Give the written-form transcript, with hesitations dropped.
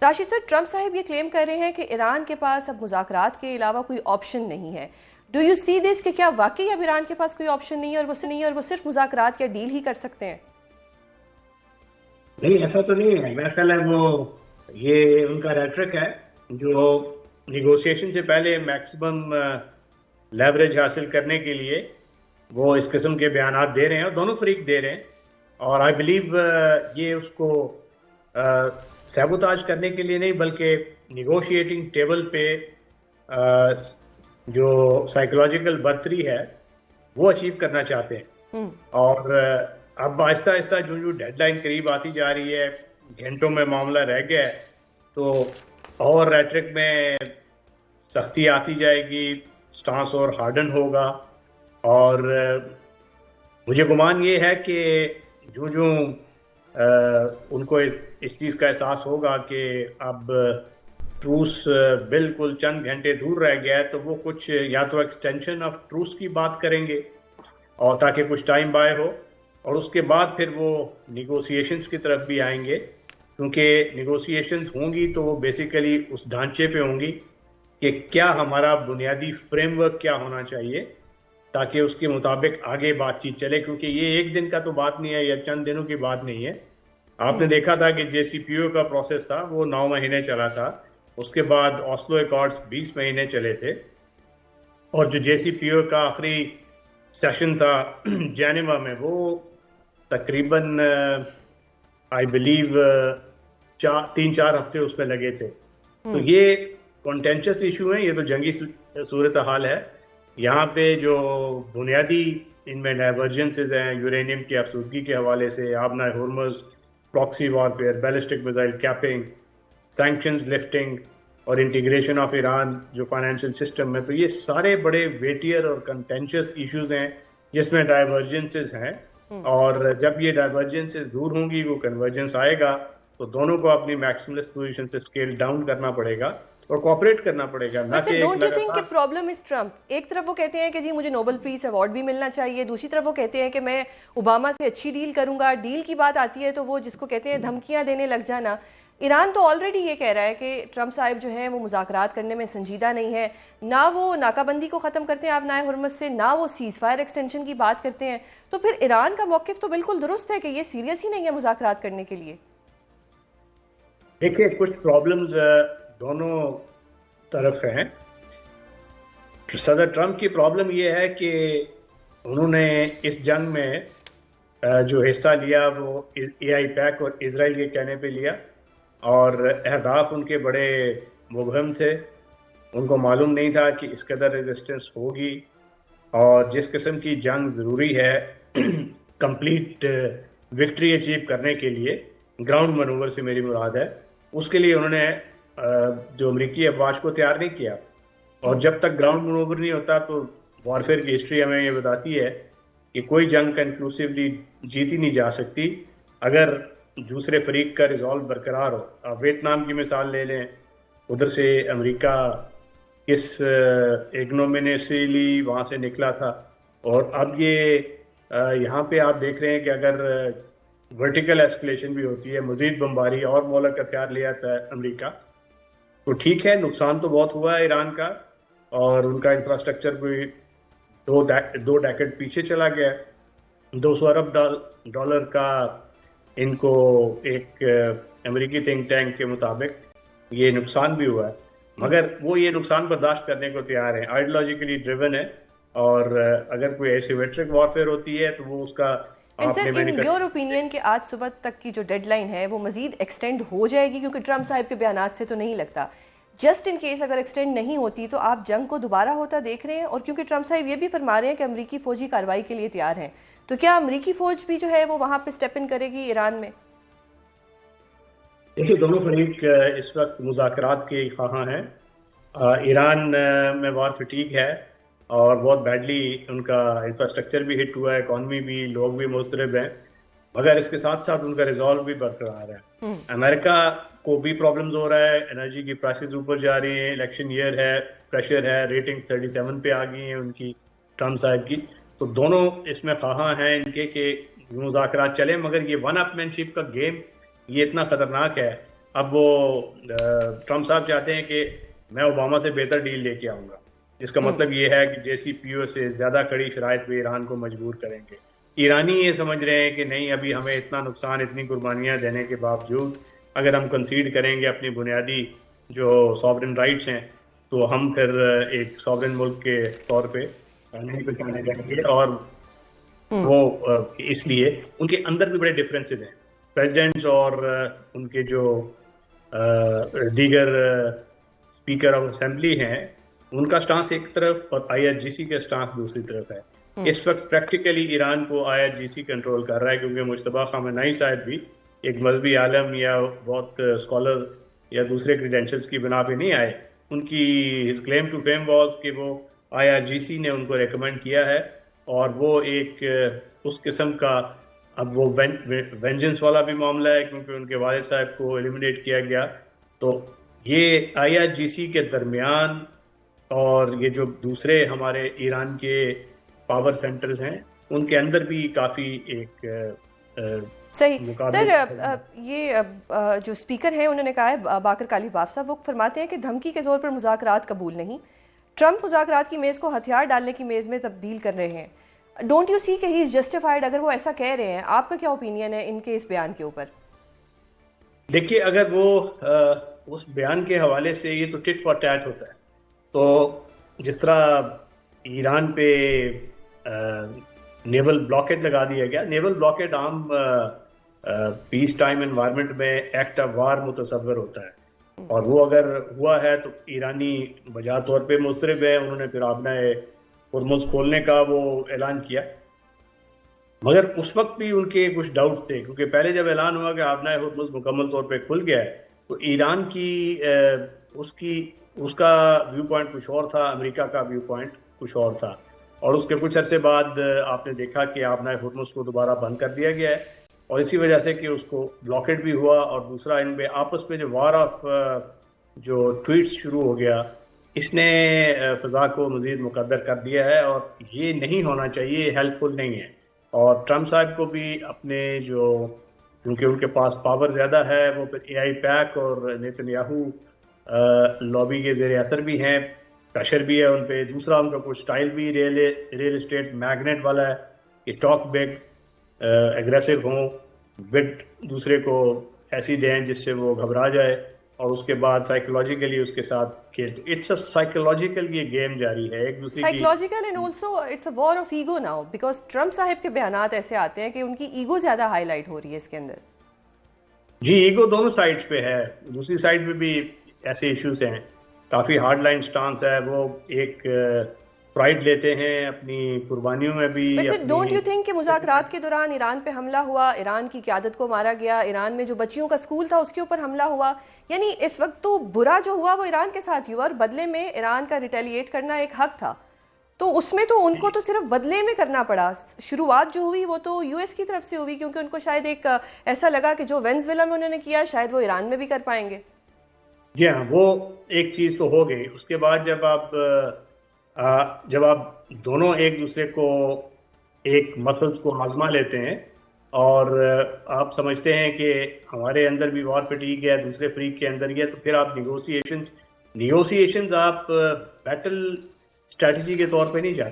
راشد صاحب، ٹرمپ صاحب یہ کلیم کر رہے ہیں کہ ایران کے پاس اب مذاکرات کے علاوہ کوئی آپشن نہیں ہے. ڈو یو سی دس کہ کیا واقعی اب ایران کے پاس کوئی آپشن نہیں ہے اور وہ صرف مذاکرات یا ڈیل ہی کر سکتے ہیں؟ نہیں، ایسا تو نہیں ہے. میرا خیال ہے وہ یہ ان کا ریٹرک ہے جو نیگوسیشن سے پہلے میکسیمم لیوریج حاصل کرنے کے لیے وہ اس قسم کے بیانات دے رہے ہیں اور دونوں فریق دے رہے ہیں. اور آئی بلیو یہ اس کو سیبوتاج کرنے کے لیے نہیں بلکہ نیگوشیٹنگ ٹیبل پہ جو سائیکولوجیکل برتری ہے وہ اچیو کرنا چاہتے ہیں. اور اب آہستہ آہستہ جو ڈیڈ لائن قریب آتی جا رہی ہے، گھنٹوں میں معاملہ رہ گیا ہے، تو اور ریٹرک میں سختی آتی جائے گی، سٹانس اور ہارڈن ہوگا. اور مجھے گمان یہ ہے کہ جو ان کو اس چیز کا احساس ہوگا کہ اب ٹروس بالکل چند گھنٹے دور رہ گیا ہے، تو وہ کچھ یا تو ایکسٹینشن آف ٹروس کی بات کریں گے اور تاکہ کچھ ٹائم بائے ہو، اور اس کے بعد پھر وہ نیگوسیشنز کی طرف بھی آئیں گے. کیونکہ نیگوسیشنز ہوں گی تو وہ بیسیکلی اس ڈھانچے پہ ہوں گی کہ کیا ہمارا بنیادی فریم ورک کیا ہونا چاہیے تاکہ اس کے مطابق آگے بات چیت چلے. کیونکہ یہ ایک دن کا تو بات نہیں ہے یا چند دنوں کی بات نہیں ہے. آپ نے دیکھا تھا کہ جے سی پی او کا پروسیس تھا وہ 9 مہینے چلا تھا، اس کے بعد اوسلو ایکارڈز 20 مہینے چلے تھے، اور جو جے سی پی او کا آخری سیشن تھا جینیوا میں وہ تقریباً آئی بلیو 3-4 ہفتے اس میں لگے تھے. تو یہ کانٹینشس ایشو ہیں، یہ تو جنگی صورتحال ہے. یہاں پہ جو بنیادی ان میں ڈائیورجنسز ہیں یورینیم کی افسودگی کے حوالے سے، آبنہ ہرمز، proxy warfare, ballistic missile capping, sanctions lifting اور انٹیگریشن آف ایران جو فائنینشیل سسٹم میں، تو یہ سارے بڑے ویٹیئر اور کنٹینشس ایشوز ہیں جس میں ڈائیورجنسز ہیں. اور جب یہ ڈائیورجنسز دور ہوں گی وہ کنورجنس آئے گا، تو دونوں کو اپنی میکسیملسٹ پوزیشن سے اسکیل ڈاؤن کرنا پڑے گا اور کوآپریٹ کرنا پڑے گا. ڈونٹ یو تھنک کہ پرابلم از ٹرمپ؟ ایک طرف وہ کہتے ہیں کہ جی مجھے نوبل پیس ایوارڈ بھی ملنا چاہیے، دوسری طرف وہ کہتے ہیں کہ میں اوباما سے اچھی ڈیل کروں گا. ڈیل کی بات آتی ہے تو وہ جس کو کہتے ہیں دھمکیاں دینے لگ جانا. ایران تو آلریڈی یہ کہہ رہا ہے کہ ٹرمپ صاحب جو ہیں وہ مذاکرات کرنے میں سنجیدہ نہیں ہے، نہ وہ ناکہ بندی کو ختم کرتے ہیں آبنائے ہرمز سے، نہ وہ سیز فائر ایکسٹینشن کی بات کرتے ہیں. تو پھر ایران کا موقف تو بالکل درست ہے کہ یہ سیریس ہی نہیں ہے مذاکرات کرنے کے لیے. دیکھیے کچھ پرابلمز دونوں طرف ہیں. صدر ٹرمپ کی پرابلم یہ ہے کہ انہوں نے اس جنگ میں جو حصہ لیا وہ اے آئی پیک اور اسرائیل کے کہنے پہ لیا، اور اہداف ان کے بڑے مبہم تھے. ان کو معلوم نہیں تھا کہ اس قدر ریزسٹنس ہوگی، اور جس قسم کی جنگ ضروری ہے کمپلیٹ وکٹری اچیو کرنے کے لیے، گراؤنڈ منوور سے میری مراد ہے، اس کے لیے انہوں نے جو امریکی افواج کو تیار نہیں کیا. اور جب تک گراؤنڈ منوور نہیں ہوتا تو وارفیئر کی ہسٹری ہمیں یہ بتاتی ہے کہ کوئی جنگ کنکلوسیولی جیتی نہیں جا سکتی اگر دوسرے فریق کا ریزالو برقرار ہو. آپ ویتنام کی مثال لے لیں، ادھر سے امریکہ کس اگنومینسلی وہاں سے نکلا تھا، اور اب یہ یہاں پہ آپ دیکھ رہے ہیں کہ اگر ورٹیکل ایسکلیشن بھی ہوتی ہے، مزید بمباری اور مولک ہتھیار لے آتا ہے امریکہ، تو ٹھیک ہے نقصان تو بہت ہوا ہے ایران کا، اور ان کا انفراسٹرکچر کوئی 2 ڈیکیڈ پیچھے چلا گیا. 200 ارب ڈالر کا ان کو ایک امریکی تھنک ٹینک کے مطابق یہ نقصان بھی ہوا ہے، مگر وہ یہ نقصان برداشت کرنے کو تیار ہیں. آئیڈیالوجیکلی ڈریون ہے، اور اگر کوئی ایسیمیٹرک وارفیئر ہوتی ہے تو وہ اس کا سر ان یور اوپینین کہ آج صبح تک کی جو ڈیڈ لائن ہے وہ مزید ایکسٹینڈ ہو جائے گی؟ کیونکہ ٹرمپ صاحب کے بیانات سے تو نہیں لگتا. جسٹ ان کیس اگر ایکسٹینڈ نہیں ہوتی تو آپ جنگ کو دوبارہ ہوتا دیکھ رہے ہیں؟ اور کیونکہ ٹرمپ صاحب یہ بھی فرما رہے ہیں کہ امریکی فوجی کارروائی کے لیے تیار ہیں، تو کیا امریکی فوج بھی جو ہے وہ وہاں پہ اسٹیپ ان کرے گی ایران میں؟ دیکھیے دونوں فریق اس وقت مذاکرات کے خواہاں ہیں. ایران میں وار فٹیگ ہے اور بہت بیڈلی ان کا انفراسٹرکچر بھی ہٹ ہوا ہے، اکانومی بھی، لوگ بھی مضطرب ہیں، مگر اس کے ساتھ ساتھ ان کا ریزالو بھی برقرار ہے. امریکہ کو بھی پرابلمز ہو رہا ہے، انرجی کی پرائسز اوپر جا رہی ہیں، الیکشن ایئر ہے، پریشر ہے، ریٹنگ 37 پہ آ گئی ہیں ان کی، ٹرمپ صاحب کی. تو دونوں اس میں خواہاں ہیں ان کے کہ مذاکرات چلیں، مگر یہ ون اپ مین شپ کا گیم یہ اتنا خطرناک ہے اب وہ ٹرمپ صاحب چاہتے ہیں کہ میں اوباما سے بہتر ڈیل لے کے آؤں گا، جس کا مطلب یہ ہے کہ جیسی پی او سے زیادہ کڑی شرائط پہ ایران کو مجبور کریں گے. ایرانی یہ سمجھ رہے ہیں کہ نہیں، ابھی ہمیں اتنا نقصان، اتنی قربانیاں دینے کے باوجود اگر ہم کنسیڈ کریں گے اپنی بنیادی جو ساورن رائٹس ہیں تو ہم پھر ایک ساورن ملک کے طور پہ نہیں پہچانے جائیں گے. اور وہ اس لیے ان کے اندر بھی بڑے ڈفرینسز ہیں. پریزیڈنٹس اور ان کے جو دیگر اسپیکر آف اسمبلی ہیں، ان کا سٹانس ایک طرف اور آئی آر جی سی کا سٹانس دوسری طرف ہے. اس وقت پریکٹیکلی ایران کو I R G C control کر رہا ہے، کیونکہ مجتبیٰ خامنہئی صاحب بھی ایک مذہبی عالم یا بہت اسکالر یا دوسرے کریڈینشلز کی بنا پہ نہیں آئے. ان کی his claim to fame was کہ وہ آئی آر جی سی نے ان کو ریکمینڈ کیا ہے، اور وہ ایک اس قسم کا اب وہ وینجنس والا بھی معاملہ ہے، کیونکہ ان کے والد صاحب کو ایلیمینیٹ کیا گیا. تو یہ آئی آر جی سی کے درمیان اور یہ جو دوسرے ہمارے ایران کے پاور سینٹرز ہیں ان کے اندر بھی کافی ایک صحیح. سر یہ جو اسپیکر ہیں انہوں نے کہا ہے، باقر کالیباف صاحب، وہ فرماتے ہیں کہ دھمکی کے زور پر مذاکرات قبول نہیں. ٹرمپ مذاکرات کی میز کو ہتھیار ڈالنے کی میز میں تبدیل کر رہے ہیں. ڈونٹ یو سی کہ ہی از جسٹیفائڈ اگر وہ ایسا کہہ رہے ہیں؟ آپ کا کیا اوپینین ہے ان کے اس بیان کے اوپر؟ دیکھیے، اگر وہ اس بیان کے حوالے سے، یہ تو ٹٹ فار ٹیٹ ہوتا ہے. تو جس طرح ایران پہ نیول بلاکیڈ لگا دیا گیا، نیول بلاکیڈ عام پیس ٹائم انوائرمنٹ میں ایکٹ آف وار متصور ہوتا ہے، اور وہ اگر ہوا ہے تو ایرانی بجا طور پہ مضطرب ہے. انہوں نے پھر آبنہ ہرمز کھولنے کا وہ اعلان کیا، مگر اس وقت بھی ان کے کچھ ڈاؤٹس تھے، کیونکہ پہلے جب اعلان ہوا کہ آبنہ ہرمز مکمل طور پہ کھل گیا ہے تو ایران کی اس کا ویو پوائنٹ کچھ اور تھا، امریکہ کا ویو پوائنٹ کچھ اور تھا. اور اس کے کچھ عرصے بعد آپ نے دیکھا کہ آبنہ ہرمز کو دوبارہ بند کر دیا گیا ہے، اور اسی وجہ سے کہ اس کو بلاکیڈ بھی ہوا، اور دوسرا ان میں آپس میں جو وار آف جو ٹویٹس شروع ہو گیا، اس نے فضا کو مزید مقدر کر دیا ہے، اور یہ نہیں ہونا چاہیے، ہیلپ فل نہیں ہے. اور ٹرمپ صاحب کو بھی اپنے جو، کیونکہ ان کے پاس پاور زیادہ ہے، وہ پھر اے آئی پیک اور نیتن یاہو لابی کے زیر اثر بھی ہیں، پریشر بھی ہے ان پہ. دوسرا ان کا کچھ سٹائل بھی ریل اسٹیٹ میگنیٹ والا ہے کہ ٹاک بگ، ایگریسو ہوں، بٹ دوسرے کو ایسی دیں جس سے وہ گھبرا جائے، اور اس کے بعد سائیکولوجیکلی اس کے ساتھ کھیلتے. اٹس اے سائیکولوجیکل یہ گیم جاری ہے ایک دوسرے کی، psychological and also it's a war of ego now, because Trump صاحب کے بیانات ایسے آتے ہیں کہ ان کی ایگو زیادہ ہائی لائٹ ہو رہی ہے اس کے اندر. جی، ایگو دونوں سائڈز پہ ہے. دوسری سائڈ پہ بھی ایسے ایشوز ہیں، کافی ہارڈ لائن سٹانس ہے. وہ ایک پرائڈ لیتے ہیں اپنی قربانیوں میں بھی. ڈونٹ یو تھنک کہ مذاکرات کے دوران ایران پہ حملہ ہوا، ایران کی قیادت کو مارا گیا، ایران میں جو بچیوں کا اسکول تھا اس کے اوپر حملہ ہوا، یعنی اس وقت تو برا جو ہوا وہ ایران کے ساتھ ہی ہوا، اور بدلے میں ایران کا ریٹیلیٹ کرنا ایک حق تھا. تو اس میں تو ان کو تو صرف بدلے میں کرنا پڑا. شروعات جو ہوئی وہ تو یو ایس کی طرف سے ہوئی، کیونکہ ان کو شاید ایک ایسا لگا کہ جو وینزویلا میں انہوں نے کیا شاید وہ ایران میں بھی کر پائیں گے. جی ہاں، وہ ایک چیز تو ہو گئی. اس کے بعد جب آپ دونوں ایک دوسرے کو ایک مقصد کو آزما لیتے ہیں، اور آپ سمجھتے ہیں کہ ہمارے اندر بھی وار فٹیگ ہے، دوسرے فریق کے اندر ہی ہے، تو پھر آپ نیگوسیشنز آپ بیٹل اسٹریٹجی کے طور پہ نہیں جاتے.